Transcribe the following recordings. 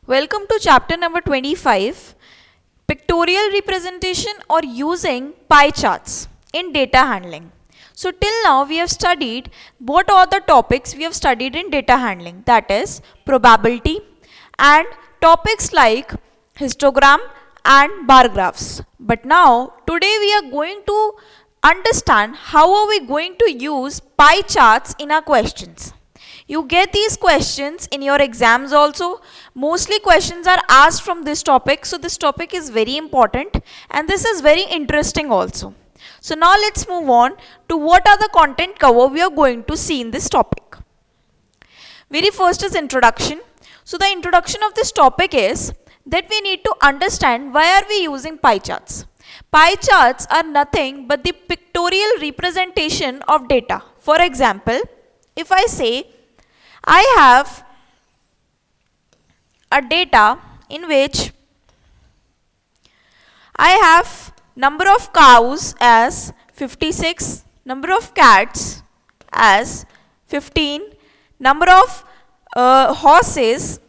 Welcome to chapter number 25, pictorial representation or using pie charts in data handling. So till now we have studied what are the topics we have studied in data handling, that is probability and topics like histogram and bar graphs. But now today we are going to understand how are we going to use pie charts in our questions. You get these questions in your exams also. Mostly questions are asked from this topic. So this topic is very important and this is very interesting also. So now let's move on to what are the content cover we are going to see in this topic. Very first is introduction. So the introduction of this topic is that we need to understand why are we using pie charts. Pie charts are nothing but the pictorial representation of data. For example, if I say I have a data in which I have number of cows as 56, number of cats as 15, number of horses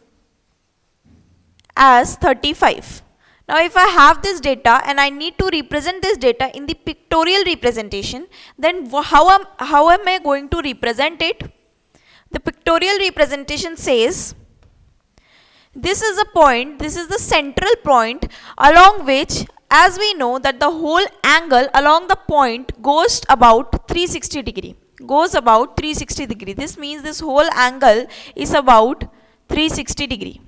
as 35. Now if I have this data and I need to represent this data in the pictorial representation, then how am I going to represent it? The pictorial representation says, this is a point, this is the central point along which, as we know that the whole angle along the point goes about 360 degree. This means this whole angle is about 360 degree.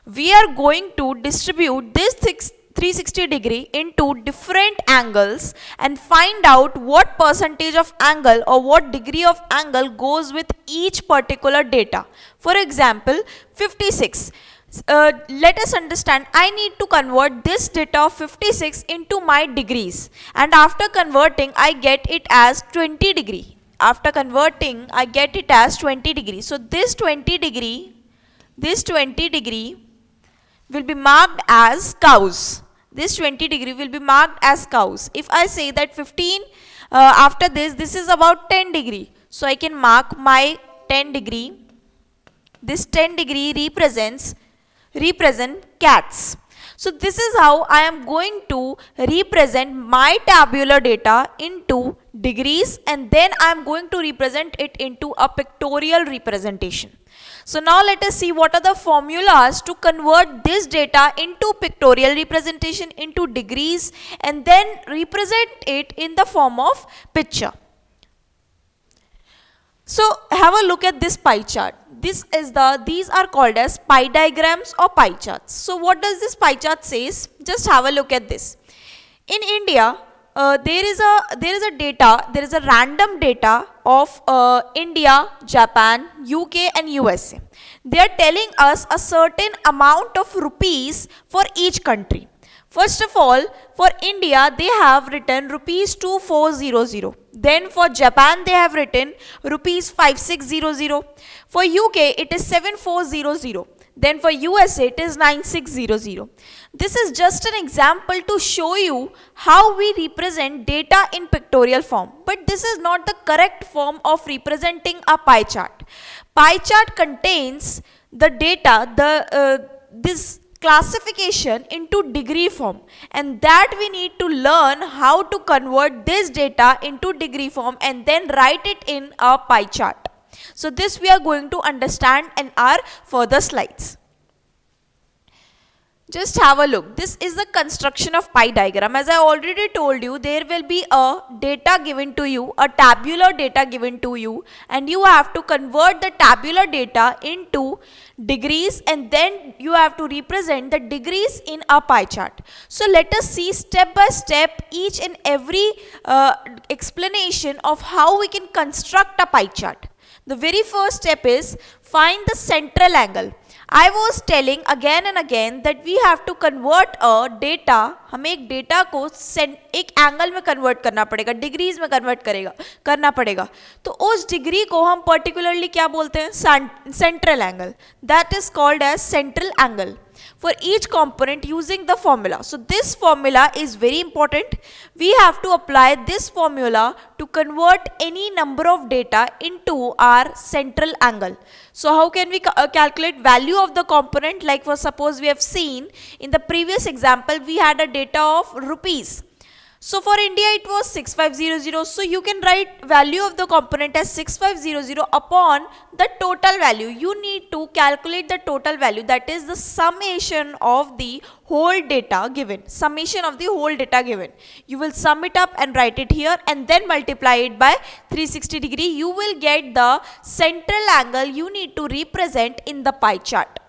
We are going to distribute this 360 degree into different angles and find out what percentage of angle or what degree of angle goes with each particular data. For example, 56. Let us understand, I need to convert this data of 56 into my degrees, and after converting I get it as 20 degree. So this 20 degree will be marked as cows. If I say that 15 after this is about 10 degree. So I can mark my 10 degree. This 10 degree represent cats. So this is how I am going to represent my tabular data into degrees, and then I am going to represent it into a pictorial representation. So now let us see what are the formulas to convert this data into pictorial representation into degrees and then represent it in the form of picture. So have a look at this pie chart. These are called as pie diagrams or pie charts. So what does this pie chart says? Just have a look at this. In India, there is a random data of India, Japan, UK and USA. They are telling us a certain amount of rupees for each country. First of all, for India, they have written rupees 2400. Then for Japan, they have written rupees 5600. For UK, it is 7400. Then for USA, it is 9600. This is just an example to show you how we represent data in pictorial form. But this is not the correct form of representing a pie chart. Pie chart contains the data, this classification into degree form, and that we need to learn how to convert this data into degree form and then write it in a pie chart. So this we are going to understand in our further slides. Just have a look. This is the construction of pie diagram. As I already told you, there will be a data given to you, a tabular data given to you, and you have to convert the tabular data into degrees and then you have to represent the degrees in a pie chart. So let us see step by step each and every explanation of how we can construct a pie chart. The very first step is find the central angle. I was telling again and again that we have to convert a data. हमें एक data को एक angle में convert करना पड़ेगा, degrees में convert करना पड़ेगा. तो उस डिग्री को हम पर्टिकुलरली क्या बोलते हैं? Central angle. That is called as central angle for each component using the formula. So this formula is very important. We have to apply this formula to convert any number of data into our central angle. So how can we calculate value of the component? Like for suppose we have seen in the previous example, we had a data of rupees. So for India it was 6500. So you can write value of the component as 6500 upon the total value. You need to calculate the total value, that is the summation of the whole data given. Summation of the whole data given. You will sum it up and write it here and then multiply it by 360 degree. You will get the central angle you need to represent in the pie chart.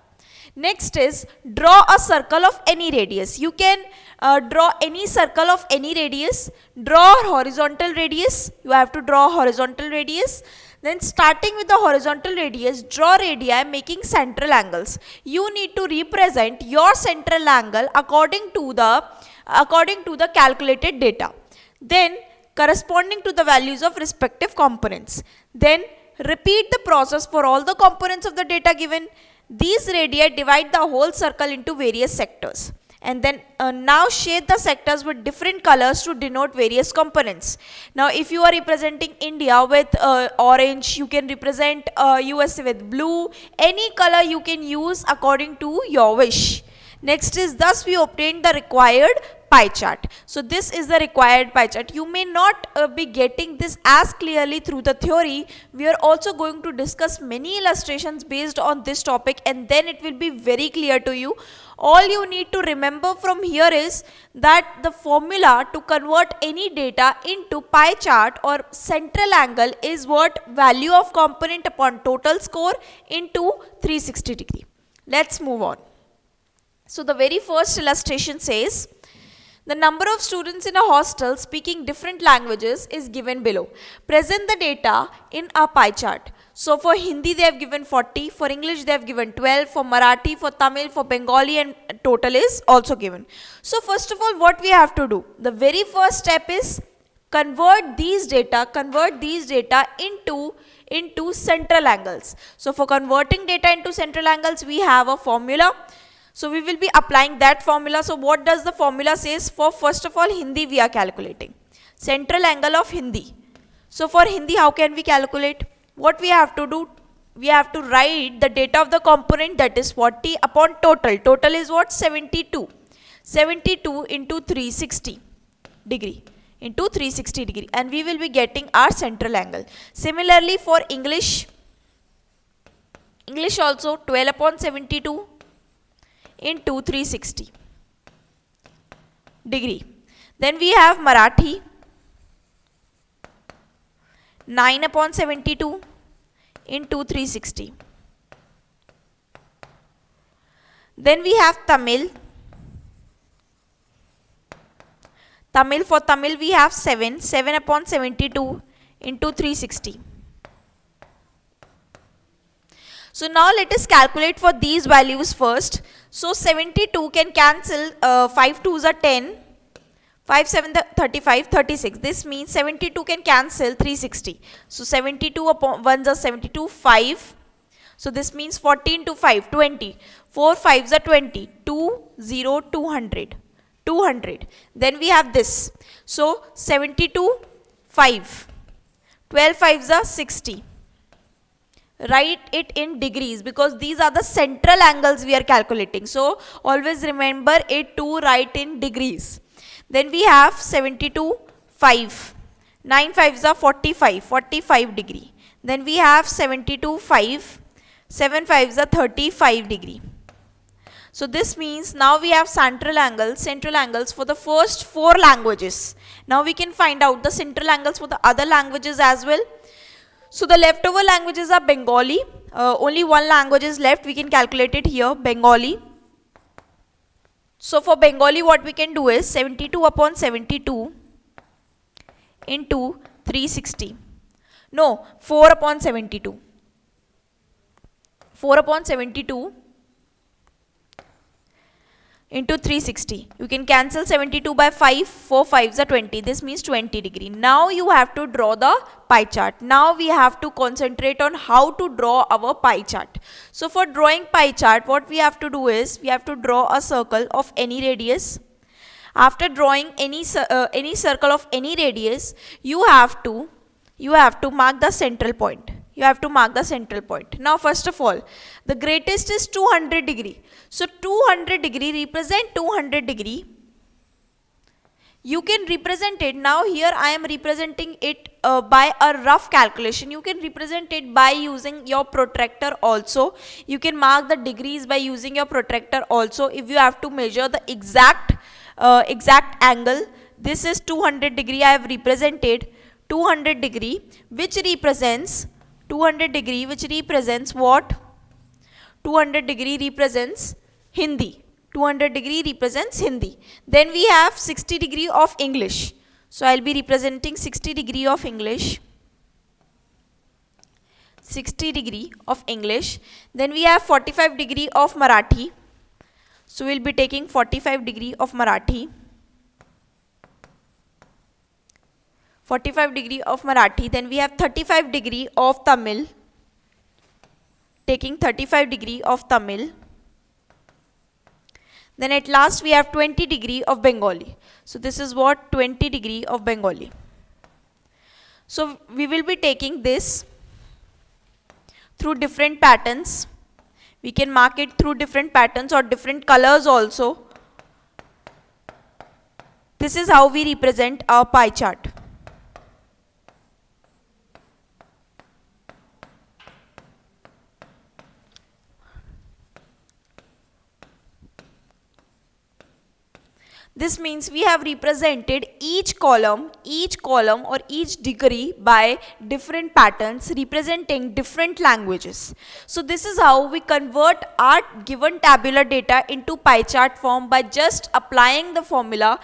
Next is draw a circle of any radius. You can draw any circle of any radius. Draw horizontal radius. You have to draw horizontal radius. Then starting with the horizontal radius, draw radii making central angles. You need to represent your central angle according to the calculated data. Then corresponding to the values of respective components. Then repeat the process for all the components of the data given. These radii divide the whole circle into various sectors. And then now shade the sectors with different colors to denote various components. Now if you are representing India with orange, you can represent USA with blue. Any color you can use according to your wish. Next is thus we obtained the required pie chart. So this is the required pie chart. You may not be getting this as clearly through the theory. We are also going to discuss many illustrations based on this topic and then it will be very clear to you. All you need to remember from here is that the formula to convert any data into pie chart or central angle is what? Value of component upon total score into 360 degree. Let's move on. So the very first illustration says, the number of students in a hostel speaking different languages is given below. Present the data in a pie chart. So for Hindi they have given 40, for English they have given 12, for Marathi, for Tamil, for Bengali, and total is also given. So first of all, what we have to do? The very first step is convert these data into central angles. So for converting data into central angles, we have a formula. So we will be applying that formula. So what does the formula says? For first of all Hindi we are calculating. Central angle of Hindi. So for Hindi how can we calculate? What we have to do? We have to write the data of the component, that is 40 upon total. Total is what? 72. 72 into 360 degree. Into 360 degree. And we will be getting our central angle. Similarly for English. English also 12 upon 72. Into 360 degree. Then we have Marathi 9 upon 72 into 360. Then we have Tamil. For Tamil we have 7 upon 72 into 360. So now let us calculate for these values first. So 72 can cancel 5 2s are 10, 5 7 35, 36. This means 72 can cancel 360. So 72 upon 1s are 72, 5. So this means 14 to 5, 20. 4 5s are 20, 2 0 200. 200. Then we have this. So 72 5. 12 5s are 60. Write it in degrees because these are the central angles we are calculating. So always remember it to write in degrees. Then we have 72 5. 9 5s are 45. 45 degree. Then we have 72 5. 7 5s are 35 degree. So this means now we have central angles for the first 4 languages. Now we can find out the central angles for the other languages as well. So the leftover languages are Bengali. Only one language is left. We can calculate it here, Bengali. So for Bengali what we can do is 72 upon 72 into 360. No, 4 upon 72. 4 upon 72 into 360. You can cancel 72 by 5. 4 5s are 20. This means 20 degree. Now you have to draw the pie chart. Now we have to concentrate on how to draw our pie chart. So for drawing pie chart, what we have to do is we have to draw a circle of any radius. After drawing any circle of any radius, you have to mark the central point. you have to mark the central point. Now first of all, the greatest is 200 degree. So 200 degree represent 200 degree. You can represent it. Now here I am representing it by a rough calculation. You can represent it by using your protractor also. You can mark the degrees by using your protractor also if you have to measure the exact angle. This is 200 degree. I have represented 200 degree which represents 200 degree which represents what? 200 degree represents Hindi. 200 degree represents Hindi. Then we have 60 degree of English. So I'll be representing 60 degree of English. 60 degree of English. Then we have 45 degree of Marathi. So we'll be taking 45 degree of Marathi. 45 degree of Marathi. Then we have 35 degree of Tamil. Taking 35 degree of Tamil. Then at last we have 20 degree of Bengali. So this is what? 20 degree of Bengali. So we will be taking this through different patterns. We can mark it through different patterns or different colors also. This is how we represent our pie chart. This means we have represented each column or each degree by different patterns representing different languages. So this is how we convert our given tabular data into pie chart form by just applying the formula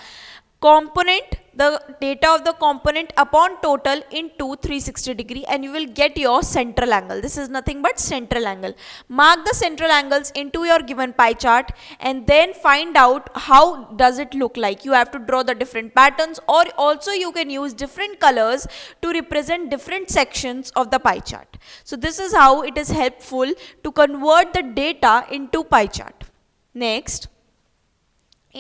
component, the data of the component upon total into 360 degree, and you will get your central angle. This is nothing but central angle. Mark the central angles into your given pie chart and then find out how does it look like. You have to draw the different patterns, or also you can use different colors to represent different sections of the pie chart. So this is how it is helpful to convert the data into pie chart. Next.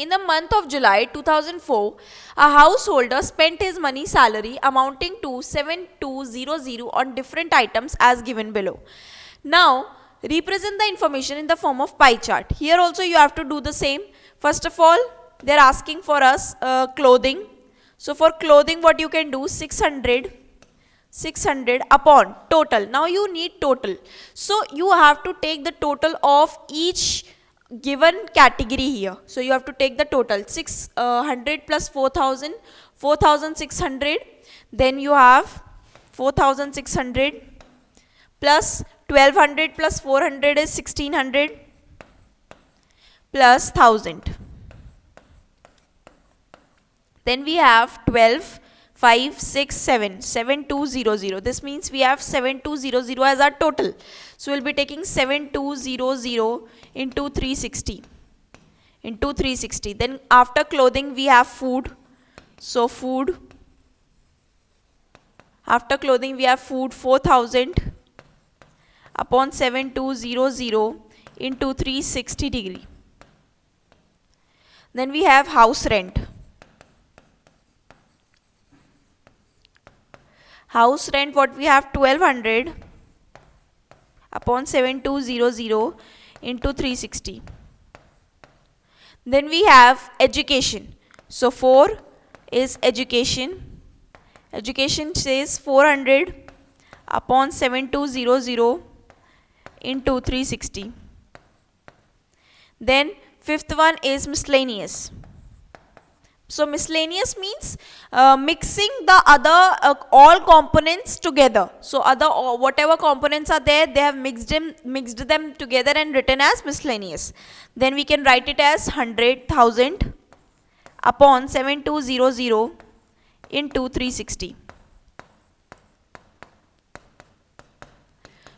In the month of July 2004, a householder spent his money salary amounting to 7200 on different items as given below. Now, represent the information in the form of pie chart. Here also you have to do the same. First of all, they are asking for us clothing. So for clothing, what you can do? 600 upon total. Now you need total. So you have to take the total of each given category here. So you have to take the total 600 plus 4000, 4600. Then you have 4600 plus 1200 plus 400 is 1600 plus 1000. Then we have 12, 5, 6, 7, 7200. This means we have 7200 as our total. So we'll be taking 7200 into 360. Then after clothing we have food. So food. After clothing we have food 4000 upon 7200 into 360 degree. Then we have house rent. House rent, what we have? 1200 upon 7200 into 360. Then we have education. So 4 is education. Education says 400 upon 7200 into 360. Then fifth one is miscellaneous. So miscellaneous means mixing the other all components together. So whatever components are there, they have mixed them together and written as miscellaneous. Then we can write it as 100,000 upon 7200 into 360.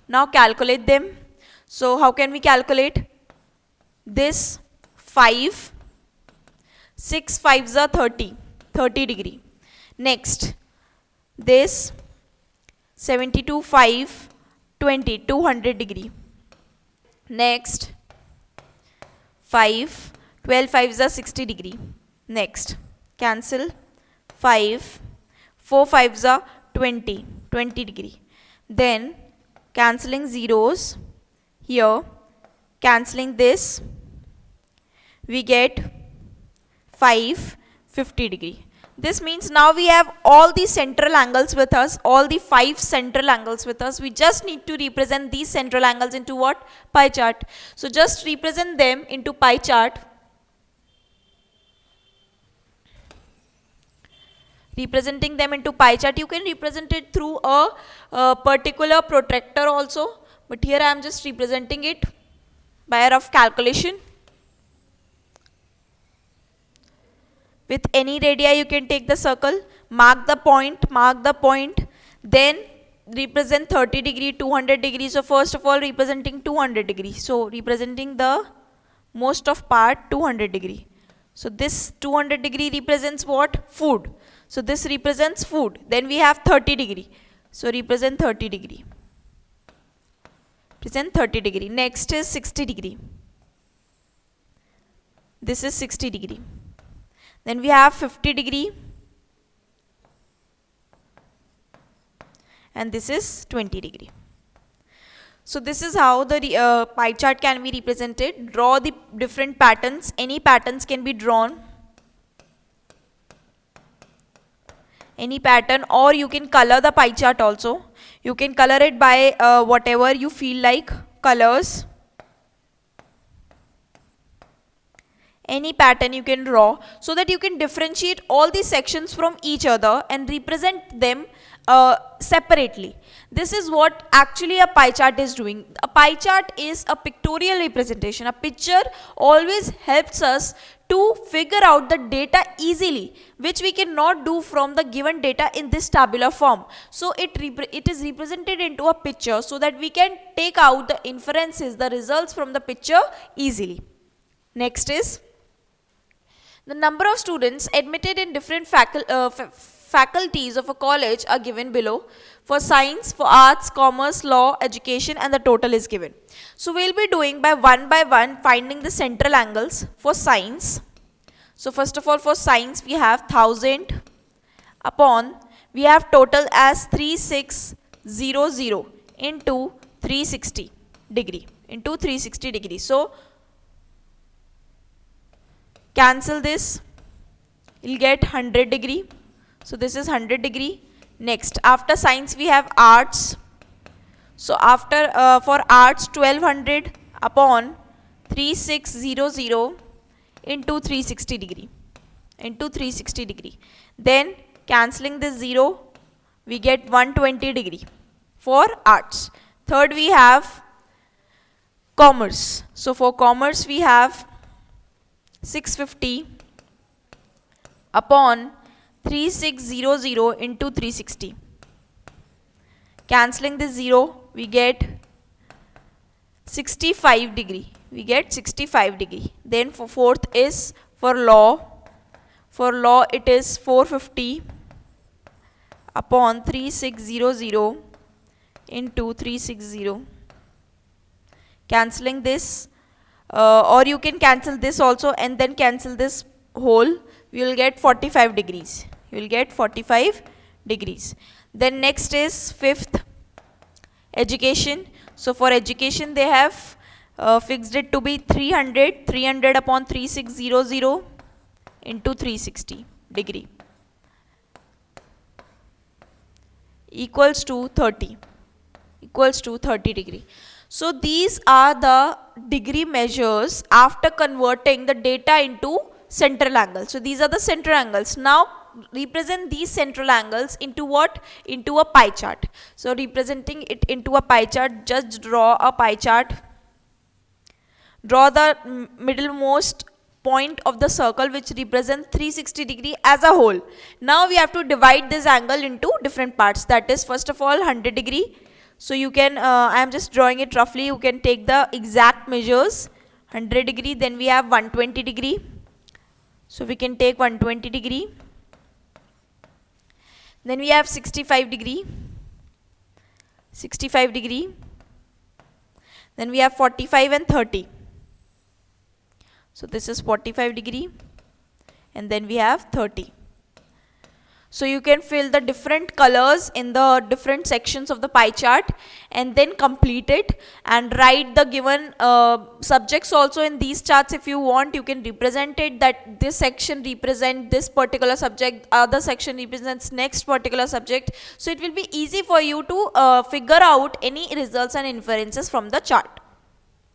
Now calculate them. So how can we calculate? This 5. 6 5s are 30 degree. Next, this 72 5 20 200 degree. Next, 5 12 5s are 60 degree. Next, cancel 5 4 5s are 20 degree. Then cancelling zeros here, cancelling this, we get 5, 50 degree. This means now we have all the central angles with us, all the 5 central angles with us. We just need to represent these central angles into what? Pie chart. So just represent them into pie chart. Representing them into pie chart, you can represent it through a particular protractor also, but here I am just representing it by a rough calculation. With any radii you can take the circle, mark the point, then represent 30 degree, 200 degrees. So first of all representing 200 degrees. So representing the most of part 200 degree. So this 200 degree represents what? Food. So this represents food. Then we have 30 degree. So represent 30 degree. Present 30 degree. Next is 60 degree. This is 60 degree. Then we have 50 degree. And this is 20 degree. So this is how the pie chart can be represented. Draw the different patterns. Any patterns can be drawn. Any pattern, or you can color the pie chart also. You can color it by whatever you feel like colors. Any pattern you can draw so that you can differentiate all these sections from each other and represent them separately. This is what actually a pie chart is doing. A pie chart is a pictorial representation. A picture always helps us to figure out the data easily, which we cannot do from the given data in this tabular form. So it is represented into a picture so that we can take out the inferences, the results from the picture easily. Next is the number of students admitted in different faculties of a college are given below. For science, for arts, commerce, law, education, and the total is given. So we'll be doing by one finding the central angles for science. So first of all, for science we have 1000 upon, we have total as 3600 into 360 degree. So cancel this, you'll get 100 degree. So this is 100 degree. Next, after science we have arts. So after for arts 1200 upon 3600 into 360 degree. Then cancelling this 0, we get 120 degree for arts. Third we have commerce. So for commerce we have 650 upon 3600 into 360. Cancelling this 0, we get 65 degree. Then for fourth is for law. For law it is 450 upon 3600 into 360. Cancelling this, or you can cancel this also and then cancel this whole. We will get 45 degrees. Then next is fifth, education. So for education they have fixed it to be 300 upon 3600 into 360 degree equals to 30 degree. So these are the degree measures after converting the data into central angles. So these are the central angles. Now represent these central angles into what? Into a pie chart. So representing it into a pie chart, just draw a pie chart. Draw the middlemost point of the circle which represents 360 degree as a whole. Now we have to divide this angle into different parts. That is, first of all 100 degree. So you can, I am just drawing it roughly, you can take the exact measures. 100 degree, then we have 120 degree. So we can take 120 degree. Then we have 65 degree. Then we have 45 and 30. So this is 45 degree. And then we have 30. So you can fill the different colors in the different sections of the pie chart and then complete it and write the given subjects also in these charts. If you want, you can represent it that this section represents this particular subject, other section represents next particular subject. So it will be easy for you to figure out any results and inferences from the chart.